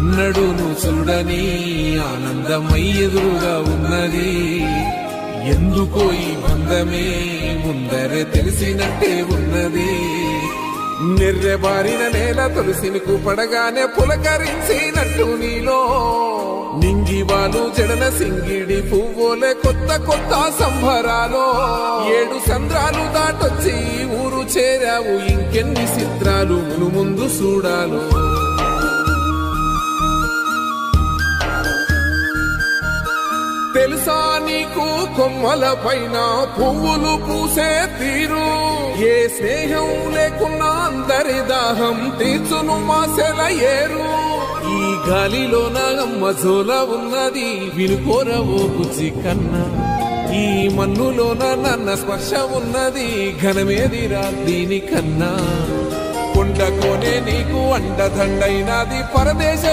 ఎన్నడూ నువ్వు చూడని ఆనందమై ఎదురుగా ఉన్నది. ఎందుకో ఈ బంధమే ముందరే తెలిసినట్టే ఉన్నది. నిర్రెబారిన నేల తులసిని కూపడగానే పులకరించినట్టు నీలో నింగివాలు జడన సింగిడి పువ్వులే కొత్త కొత్త సంభరాలో. 7 సంద్రాలు దాటొచ్చి ఊరు చేరావు, ఇంకెన్ని చిత్రాలు మును ముందు చూడాలో. తెలుసా నీకు కొమ్మల పైన పువ్వులు పూసే తీరు, ఏ స్నేహం లేకున్నా అందరి దాహం తీర్చును మాసెల ఏరు. ఈ గాలిలోన అమ్మజోల ఉన్నది వినుకోరవో బుజ్జి కన్నా, ఈ మన్నులోన నన్న స్పర్శ ఉన్నది ఘనమేదిరా దీనికన్నా. కొండకోనే నీకు అండదండైనది పరదేశ